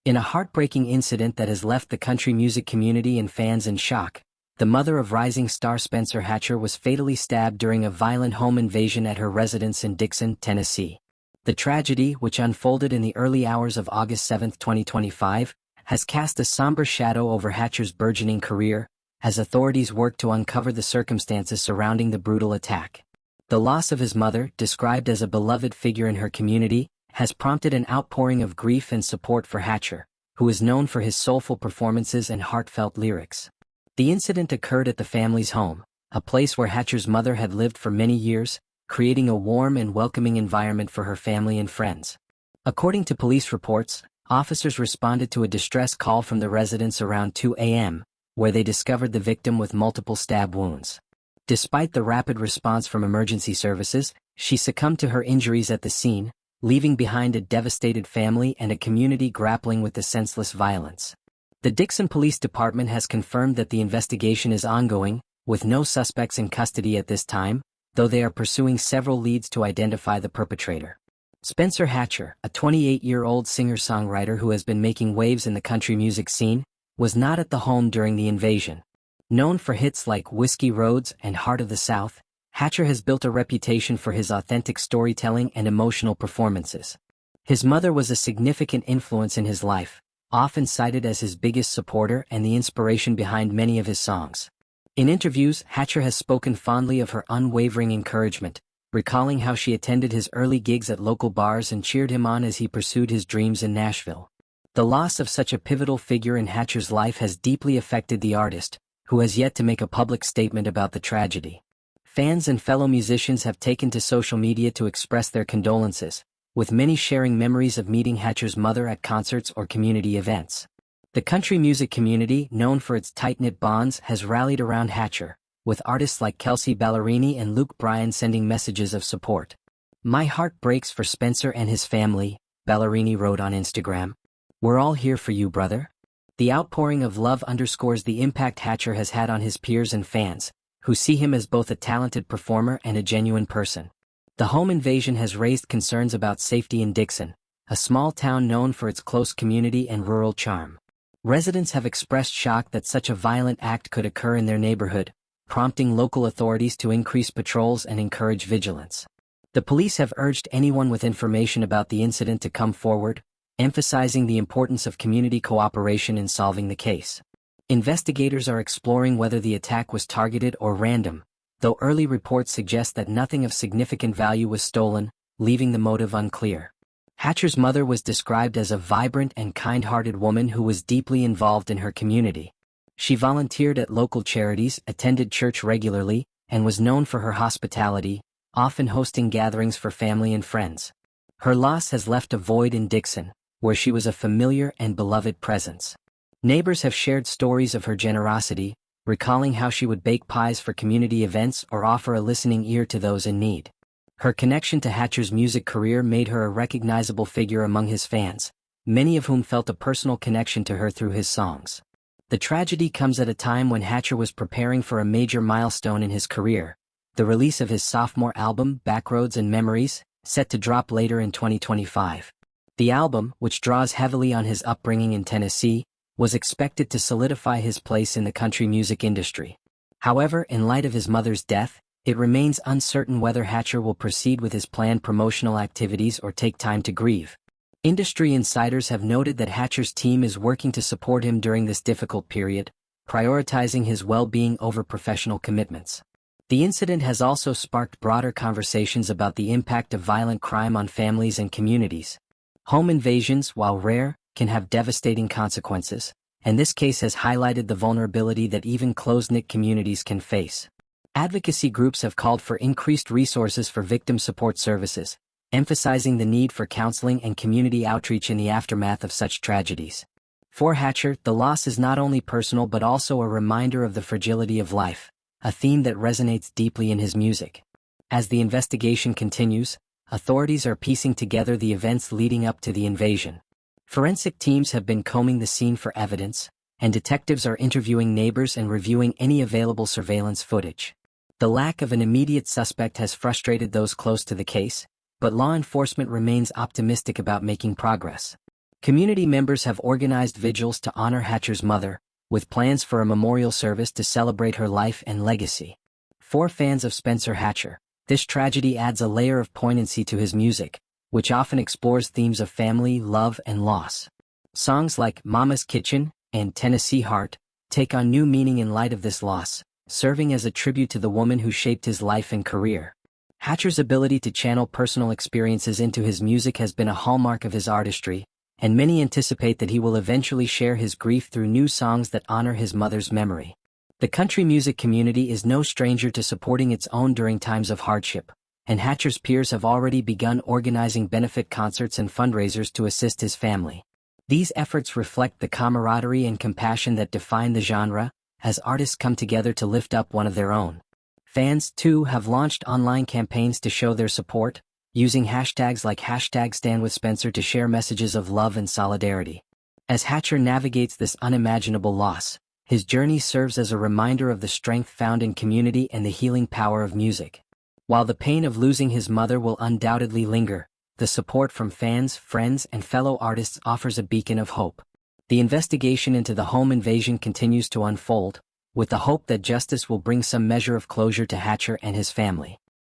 In a heartbreaking incident that has left the country music community and fans in shock, the mother of rising star Spencer Hatcher was fatally stabbed during a violent home invasion at her residence in Dixon, Tennessee. The tragedy, which unfolded in the early hours of August 7, 2025, has cast a somber shadow over Hatcher's burgeoning career, as authorities work to uncover the circumstances surrounding the brutal attack. The loss of his mother, described as a beloved figure in her community, has prompted an outpouring of grief and support for Hatcher, who is known for his soulful performances and heartfelt lyrics. The incident occurred at the family's home, a place where Hatcher's mother had lived for many years, creating a warm and welcoming environment for her family and friends. According to police reports, officers responded to a distress call from the residence around 2 a.m., where they discovered the victim with multiple stab wounds. Despite the rapid response from emergency services, she succumbed to her injuries at the scene, leaving behind a devastated family and a community grappling with the senseless violence. The Dixon Police Department has confirmed that the investigation is ongoing, with no suspects in custody at this time, though they are pursuing several leads to identify the perpetrator. Spencer Hatcher, a 28-year-old singer-songwriter who has been making waves in the country music scene, was not at the home during the invasion. Known for hits like Whiskey Roads and Heart of the South, Hatcher has built a reputation for his authentic storytelling and emotional performances. His mother was a significant influence in his life, often cited as his biggest supporter and the inspiration behind many of his songs. In interviews, Hatcher has spoken fondly of her unwavering encouragement, recalling how she attended his early gigs at local bars and cheered him on as he pursued his dreams in Nashville. The loss of such a pivotal figure in Hatcher's life has deeply affected the artist, who has yet to make a public statement about the tragedy. Fans and fellow musicians have taken to social media to express their condolences, with many sharing memories of meeting Hatcher's mother at concerts or community events. The country music community, known for its tight-knit bonds, has rallied around Hatcher, with artists like Kelsea Ballerini and Luke Bryan sending messages of support. "My heart breaks for Spencer and his family," Ballerini wrote on Instagram. "We're all here for you, brother." The outpouring of love underscores the impact Hatcher has had on his peers and fans, who see him as both a talented performer and a genuine person. The home invasion has raised concerns about safety in Dixon, a small town known for its close community and rural charm. Residents have expressed shock that such a violent act could occur in their neighborhood, prompting local authorities to increase patrols and encourage vigilance. The police have urged anyone with information about the incident to come forward, emphasizing the importance of community cooperation in solving the case. Investigators are exploring whether the attack was targeted or random, though early reports suggest that nothing of significant value was stolen, leaving the motive unclear. Hatcher's mother was described as a vibrant and kind-hearted woman who was deeply involved in her community. She volunteered at local charities, attended church regularly, and was known for her hospitality, often hosting gatherings for family and friends. Her loss has left a void in Dixon, where she was a familiar and beloved presence. Neighbors have shared stories of her generosity, recalling how she would bake pies for community events or offer a listening ear to those in need. Her connection to Hatcher's music career made her a recognizable figure among his fans, many of whom felt a personal connection to her through his songs. The tragedy comes at a time when Hatcher was preparing for a major milestone in his career, the release of his sophomore album, Backroads and Memories, set to drop later in 2025. The album, which draws heavily on his upbringing in Tennessee, was expected to solidify his place in the country music industry. However, in light of his mother's death, it remains uncertain whether Hatcher will proceed with his planned promotional activities or take time to grieve. Industry insiders have noted that Hatcher's team is working to support him during this difficult period, prioritizing his well-being over professional commitments. The incident has also sparked broader conversations about the impact of violent crime on families and communities. Home invasions, while rare, can have devastating consequences, and this case has highlighted the vulnerability that even close-knit communities can face. Advocacy groups have called for increased resources for victim support services, emphasizing the need for counseling and community outreach in the aftermath of such tragedies. For Hatcher, the loss is not only personal but also a reminder of the fragility of life, a theme that resonates deeply in his music. As the investigation continues, authorities are piecing together the events leading up to the invasion. Forensic teams have been combing the scene for evidence, and detectives are interviewing neighbors and reviewing any available surveillance footage. The lack of an immediate suspect has frustrated those close to the case, but law enforcement remains optimistic about making progress. Community members have organized vigils to honor Hatcher's mother, with plans for a memorial service to celebrate her life and legacy. For fans of Spencer Hatcher, this tragedy adds a layer of poignancy to his music, which often explores themes of family, love, and loss. Songs like Mama's Kitchen and Tennessee Heart take on new meaning in light of this loss, serving as a tribute to the woman who shaped his life and career. Hatcher's ability to channel personal experiences into his music has been a hallmark of his artistry, and many anticipate that he will eventually share his grief through new songs that honor his mother's memory. The country music community is no stranger to supporting its own during times of hardship, and Hatcher's peers have already begun organizing benefit concerts and fundraisers to assist his family. These efforts reflect the camaraderie and compassion that define the genre, as artists come together to lift up one of their own. Fans, too, have launched online campaigns to show their support, using hashtags like #StandWithSpencer to share messages of love and solidarity. As Hatcher navigates this unimaginable loss, his journey serves as a reminder of the strength found in community and the healing power of music. While the pain of losing his mother will undoubtedly linger, the support from fans, friends, and fellow artists offers a beacon of hope. The investigation into the home invasion continues to unfold, with the hope that justice will bring some measure of closure to Hatcher and his family.